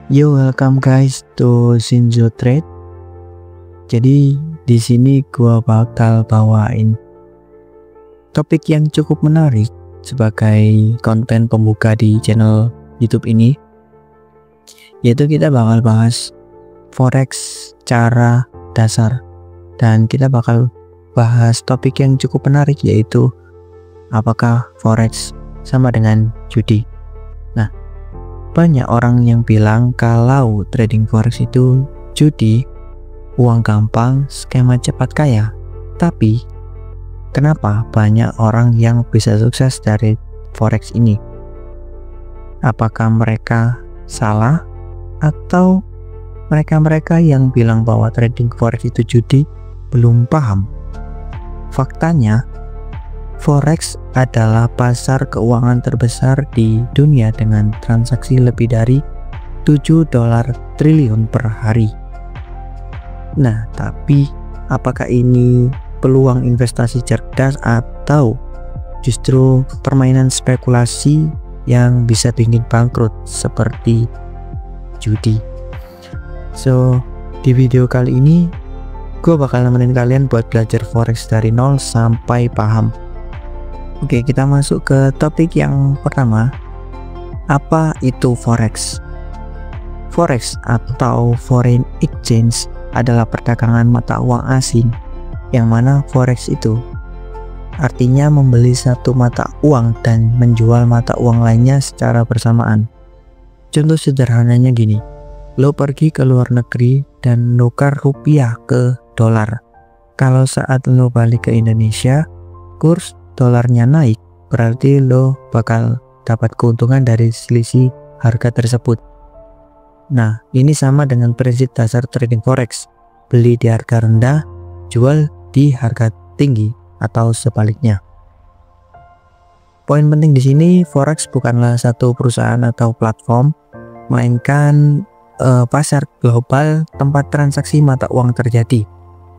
Yo, welcome guys to Shinzo Trade. Jadi di sini gua bakal bawain topik yang cukup menarik sebagai konten pembuka di channel YouTube ini, yaitu kita bakal bahas forex cara dasar, dan kita bakal bahas topik yang cukup menarik, yaitu apakah forex sama dengan judi. Nah, banyak orang yang bilang kalau trading forex itu judi, uang gampang, skema cepat kaya. Tapi kenapa banyak orang yang bisa sukses dari forex ini? Apakah mereka salah, atau mereka-mereka yang bilang bahwa trading forex itu judi belum paham? Faktanya, forex adalah pasar keuangan terbesar di dunia dengan transaksi lebih dari $7 triliun per hari. Nah, tapi apakah ini peluang investasi cerdas atau justru permainan spekulasi yang bisa bikin bangkrut seperti judi? So, di video kali ini gue bakal nemenin kalian buat belajar forex dari nol sampai paham. Oke, kita masuk ke topik yang pertama. Apa itu forex? Forex atau foreign exchange adalah perdagangan mata uang asing, yang mana forex itu artinya membeli satu mata uang dan menjual mata uang lainnya secara bersamaan. Contoh sederhananya gini, lo pergi ke luar negeri dan nukar rupiah ke dolar. Kalau saat lo balik ke Indonesia, kurs dolarnya naik, berarti lo bakal dapat keuntungan dari selisih harga tersebut. Nah, ini sama dengan prinsip dasar trading forex, beli di harga rendah, jual di harga tinggi, atau sebaliknya. Poin penting di sini, forex bukanlah satu perusahaan atau platform, melainkan pasar global tempat transaksi mata uang terjadi.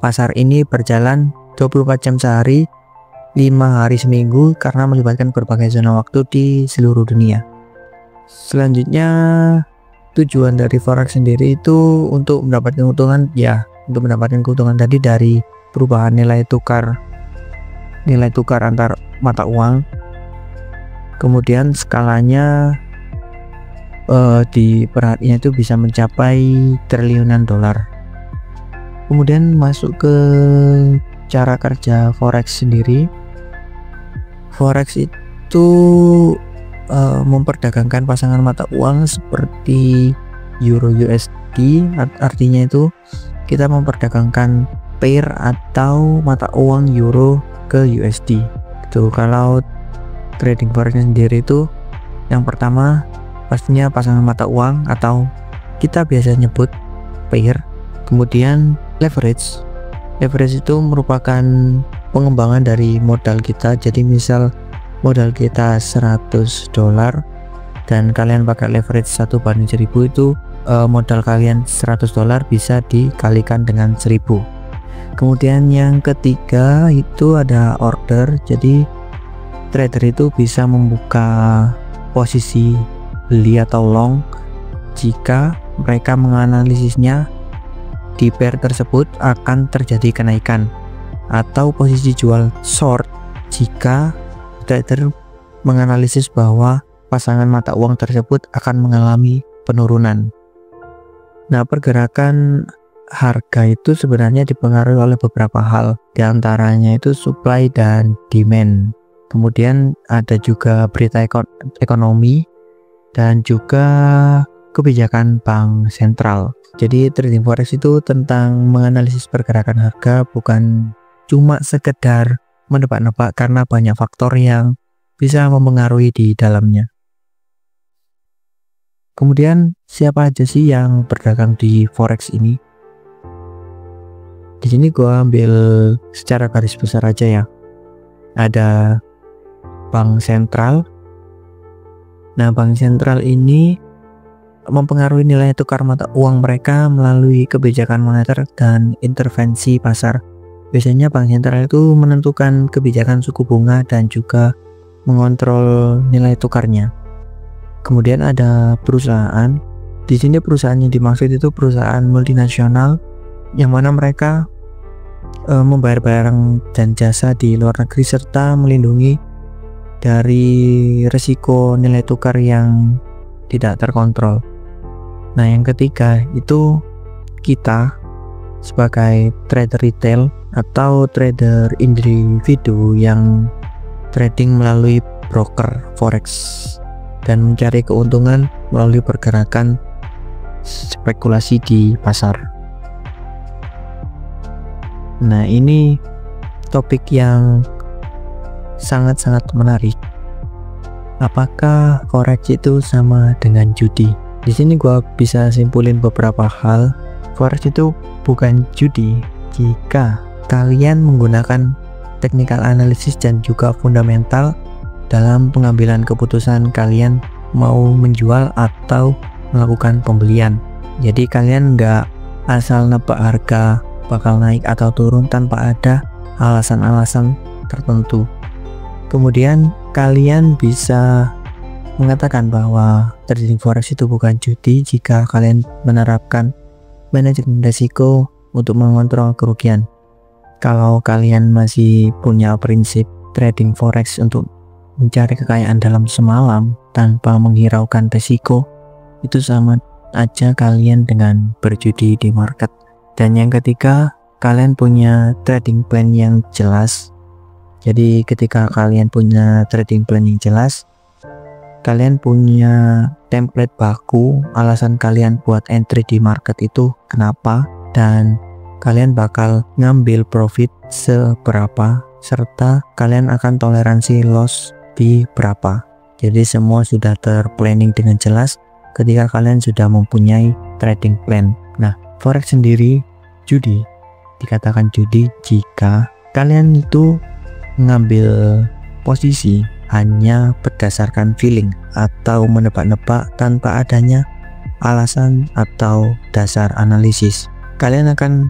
Pasar ini berjalan 24 jam sehari, 5 hari seminggu, karena melibatkan berbagai zona waktu di seluruh dunia. Selanjutnya, tujuan dari forex sendiri itu untuk mendapatkan keuntungan, untuk mendapatkan keuntungan tadi dari perubahan nilai tukar antar mata uang. Kemudian skalanya diperhatinya itu bisa mencapai triliunan dolar. Kemudian masuk ke cara kerja forex sendiri. Forex itu memperdagangkan pasangan mata uang seperti Euro USD, artinya itu kita memperdagangkan pair atau mata uang Euro ke USD. Itu kalau trading forex sendiri itu yang pertama pastinya pasangan mata uang atau kita biasa nyebut pair. Kemudian leverage. Leverage itu merupakan pengembangan dari modal kita. Jadi misal modal kita $100 dan kalian pakai leverage 1/1000, itu modal kalian $100 bisa dikalikan dengan 1000. Kemudian yang ketiga itu ada order. Jadi trader itu bisa membuka posisi beli atau long jika mereka menganalisisnya di pair tersebut akan terjadi kenaikan, atau posisi jual short jika trader menganalisis bahwa pasangan mata uang tersebut akan mengalami penurunan. Nah, pergerakan harga itu sebenarnya dipengaruhi oleh beberapa hal, diantaranya itu supply dan demand. Kemudian ada juga berita ekonomi dan juga kebijakan bank sentral. Jadi trading forex itu tentang menganalisis pergerakan harga, bukan cuma sekedar menebak-nebak, karena banyak faktor yang bisa mempengaruhi di dalamnya. Kemudian siapa aja sih yang berdagang di forex ini? Di sini gua ambil secara garis besar aja ya. Ada bank sentral. Nah, bank sentral ini mempengaruhi nilai tukar mata uang mereka melalui kebijakan moneter dan intervensi pasar. Biasanya bank sentral itu menentukan kebijakan suku bunga dan juga mengontrol nilai tukarnya. Kemudian ada perusahaan Di sini perusahaan yang dimaksud itu perusahaan multinasional yang mana mereka membayar barang dan jasa di luar negeri serta melindungi dari risiko nilai tukar yang tidak terkontrol. Nah, yang ketiga itu kita sebagai trader retail atau trader individu yang trading melalui broker forex dan mencari keuntungan melalui pergerakan spekulasi di pasar. Nah, ini topik yang sangat-sangat menarik. Apakah forex itu sama dengan judi? Di sini gua bisa simpulin beberapa hal. Forex itu bukan judi jika kalian menggunakan technical analysis dan juga fundamental dalam pengambilan keputusan kalian mau menjual atau melakukan pembelian. Jadi kalian nggak asal nebak harga bakal naik atau turun tanpa ada alasan-alasan tertentu. Kemudian kalian bisa mengatakan bahwa trading forex itu bukan judi jika kalian menerapkan manajemen risiko untuk mengontrol kerugian. Kalau kalian masih punya prinsip trading forex untuk mencari kekayaan dalam semalam tanpa menghiraukan risiko, itu sama aja kalian dengan berjudi di market. Dan yang ketiga, kalian punya trading plan yang jelas. Jadi ketika kalian punya trading plan yang jelas, kalian punya template baku alasan kalian buat entry di market itu kenapa, dan kalian bakal ngambil profit seberapa, serta kalian akan toleransi loss di berapa. Jadi semua sudah terplanning dengan jelas ketika kalian sudah mempunyai trading plan. Nah, forex sendiri judi, dikatakan judi jika kalian itu mengambil posisi hanya berdasarkan feeling atau menebak-nebak tanpa adanya alasan atau dasar analisis. Kalian akan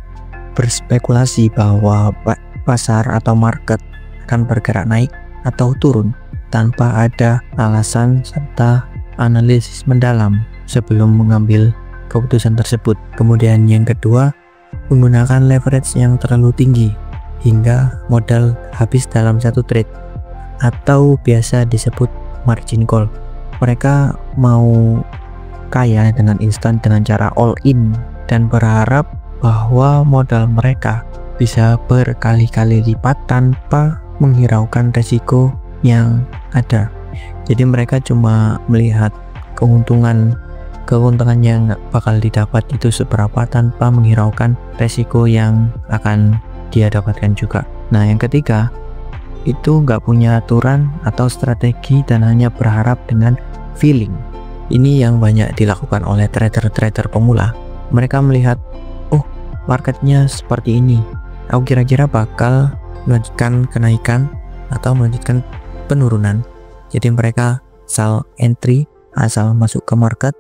berspekulasi bahwa pasar atau market akan bergerak naik atau turun tanpa ada alasan serta analisis mendalam sebelum mengambil keputusan tersebut. Kemudian yang kedua, menggunakan leverage yang terlalu tinggi hingga modal habis dalam satu trade atau biasa disebut margin call. Mereka mau kaya dengan instan dengan cara all in dan berharap bahwa modal mereka bisa berkali-kali lipat tanpa menghiraukan resiko yang ada. Jadi mereka cuma melihat keuntungan yang bakal didapat itu seberapa tanpa menghiraukan resiko yang akan dia dapatkan juga. Nah, yang ketiga itu nggak punya aturan atau strategi dan hanya berharap dengan feeling. Ini yang banyak dilakukan oleh trader-trader pemula. Mereka melihat, oh marketnya seperti ini, aku kira-kira bakal melanjutkan kenaikan atau melanjutkan penurunan. Jadi mereka asal entry, asal masuk ke market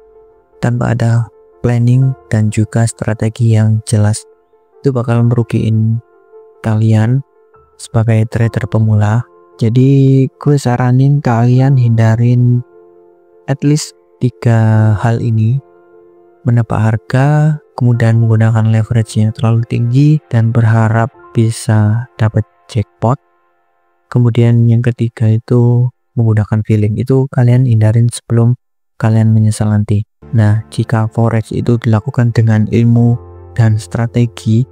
tanpa ada planning dan juga strategi yang jelas. Itu bakal merugiin kalian sebagai trader pemula. Jadi gue saranin kalian hindarin at least 3 hal ini: menebak harga, kemudian menggunakan leverage yang terlalu tinggi dan berharap bisa dapat jackpot. Kemudian yang ketiga itu menggunakan feeling. Itu kalian hindarin sebelum kalian menyesal nanti. Nah, jika forex itu dilakukan dengan ilmu dan strategi,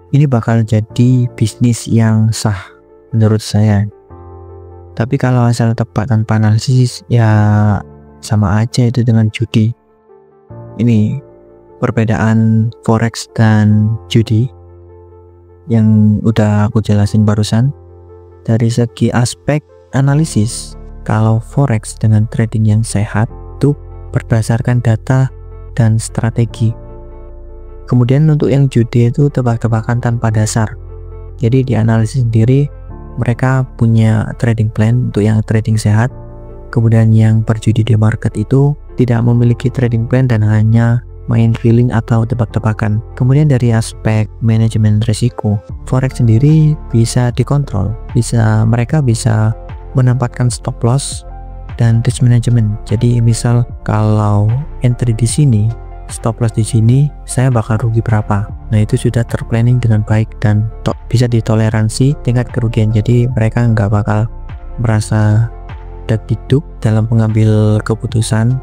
ini bakal jadi bisnis yang sah menurut saya. Tapi kalau asal tebak tanpa analisis, ya sama aja itu dengan judi. Ini perbedaan forex dan judi yang udah aku jelasin barusan. Dari segi aspek analisis, kalau forex dengan trading yang sehat itu berdasarkan data dan strategi. Kemudian untuk yang judi itu tebak-tebakan tanpa dasar. Jadi di analisis sendiri mereka punya trading plan untuk yang trading sehat. Kemudian yang berjudi di market itu tidak memiliki trading plan dan hanya main feeling atau tebak-tebakan. Kemudian dari aspek manajemen risiko, forex sendiri bisa dikontrol. Mereka bisa menempatkan stop loss dan risk management. Jadi misal kalau entry di sini, stop loss di sini, saya bakal rugi berapa. Nah itu sudah terplanning dengan baik dan bisa ditoleransi tingkat kerugian. Jadi mereka nggak bakal merasa dagdikduk dalam mengambil keputusan.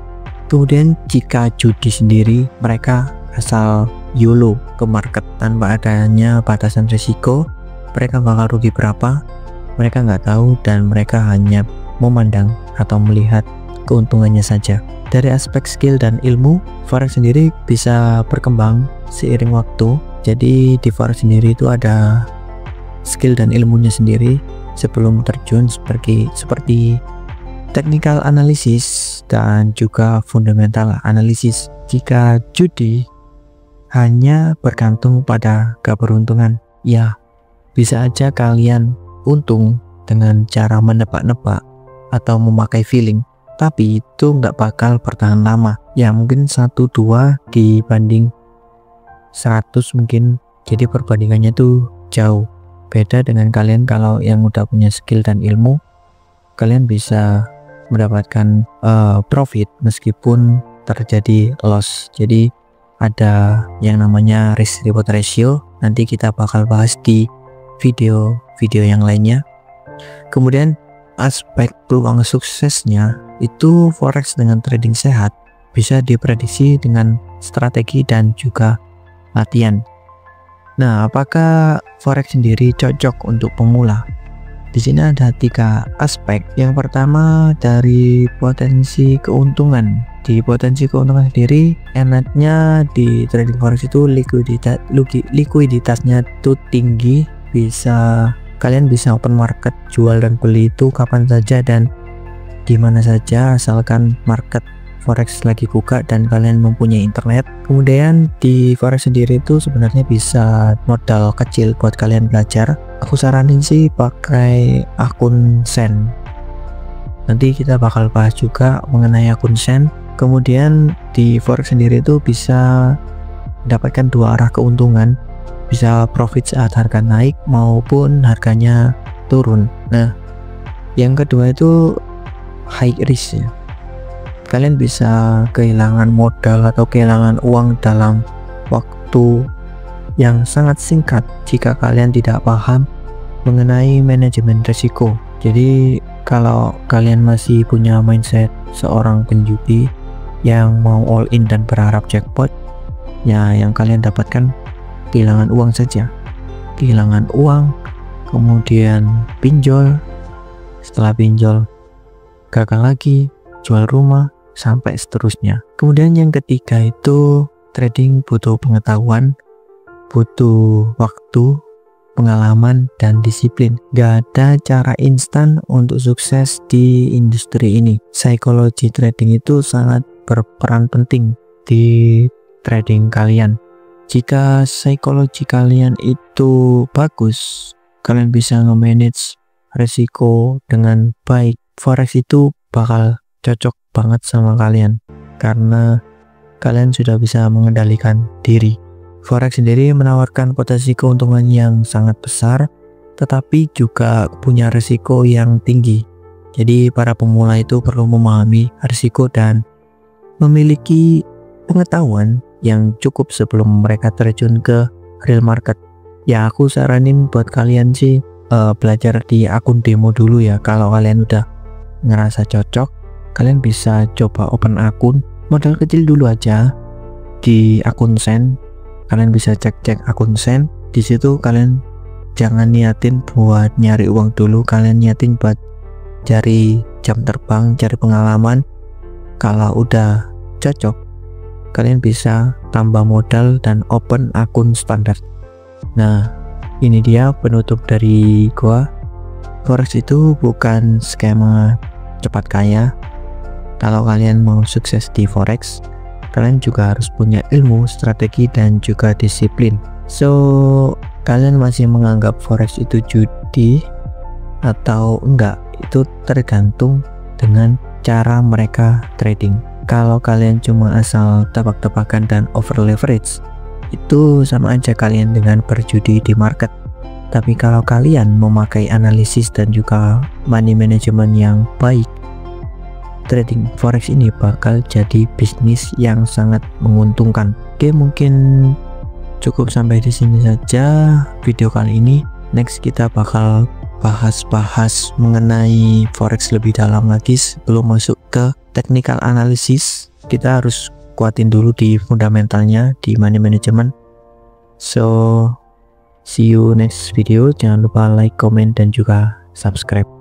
Kemudian jika judi sendiri, mereka asal YOLO ke market tanpa adanya batasan risiko. Mereka bakal rugi berapa, mereka nggak tahu, dan mereka hanya memandang atau melihat keuntungannya saja. Dari aspek skill dan ilmu, forex sendiri bisa berkembang seiring waktu. Jadi di forex sendiri itu ada skill dan ilmunya sendiri sebelum terjun, seperti technical analysis dan juga fundamental analysis. Jika judi hanya bergantung pada keberuntungan, ya bisa aja kalian untung dengan cara menebak-nebak atau memakai feeling, tapi itu nggak bakal bertahan lama. Ya mungkin 1-2 dibanding 100 mungkin, jadi perbandingannya tuh jauh beda dengan kalian. Kalau yang udah punya skill dan ilmu, kalian bisa mendapatkan profit meskipun terjadi loss. Jadi ada yang namanya risk reward ratio, nanti kita bakal bahas di video yang lainnya. Kemudian aspek peluang suksesnya itu, forex dengan trading sehat bisa diprediksi dengan strategi dan juga latihan. Nah, apakah forex sendiri cocok untuk pemula? Di sini ada 3 aspek. Yang pertama dari potensi keuntungan. Di potensi keuntungan sendiri, enaknya di trading forex itu likuiditasnya itu tinggi. Kalian bisa open market, jual dan beli itu kapan saja dan dimana saja, asalkan market forex lagi buka dan kalian mempunyai internet. Kemudian di forex sendiri itu sebenarnya bisa modal kecil buat kalian belajar. Aku saranin sih pakai akun Sen. Nanti kita bakal bahas juga mengenai akun Sen. Kemudian di forex sendiri itu bisa mendapatkan 2 arah keuntungan, bisa profit saat harga naik maupun harganya turun. Nah, yang kedua itu high risk ya. Kalian bisa kehilangan modal atau kehilangan uang dalam waktu yang sangat singkat jika kalian tidak paham mengenai manajemen risiko. Jadi kalau kalian masih punya mindset seorang penjudi yang mau all in dan berharap jackpot, ya yang kalian dapatkan kehilangan uang saja. Kehilangan uang, kemudian pinjol, setelah pinjol gagal lagi, jual rumah, sampai seterusnya. Kemudian yang ketiga itu trading butuh pengetahuan, butuh waktu, pengalaman, dan disiplin. Gak ada cara instan untuk sukses di industri ini. Psikologi trading itu sangat berperan penting di trading kalian. Jika psikologi kalian itu bagus, kalian bisa nge-manage risiko dengan baik. Forex itu bakal cocok banget sama kalian karena kalian sudah bisa mengendalikan diri. Forex sendiri menawarkan potensi keuntungan yang sangat besar, tetapi juga punya risiko yang tinggi. Jadi para pemula itu perlu memahami risiko dan memiliki pengetahuan yang cukup sebelum mereka terjun ke real market. Ya aku saranin buat kalian sih belajar di akun demo dulu ya. Kalau kalian udah ngerasa cocok, kalian bisa coba open akun modal kecil dulu aja di akun Sen. Kalian bisa cek akun Sen. Di situ kalian jangan niatin buat nyari uang dulu, kalian niatin buat cari jam terbang, cari pengalaman. Kalau udah cocok, kalian bisa tambah modal dan open akun standar. Nah, ini dia penutup dari gua. Forex itu bukan skema cepat kaya. Kalau kalian mau sukses di forex, kalian juga harus punya ilmu, strategi, dan juga disiplin. So, kalian masih menganggap forex itu judi atau enggak? Itu tergantung dengan cara mereka trading. Kalau kalian cuma asal tebak-tebakan dan over leverage, itu sama aja kalian dengan berjudi di market. Tapi kalau kalian memakai analisis dan juga money management yang baik, trading forex ini bakal jadi bisnis yang sangat menguntungkan. Oke, mungkin cukup sampai di sini saja video kali ini. Next kita bakal bahas mengenai forex lebih dalam lagi. Sebelum masuk ke technical analysis, kita harus kuatin dulu di fundamentalnya, di money management. So see you next video. Jangan lupa like, comment, dan juga subscribe.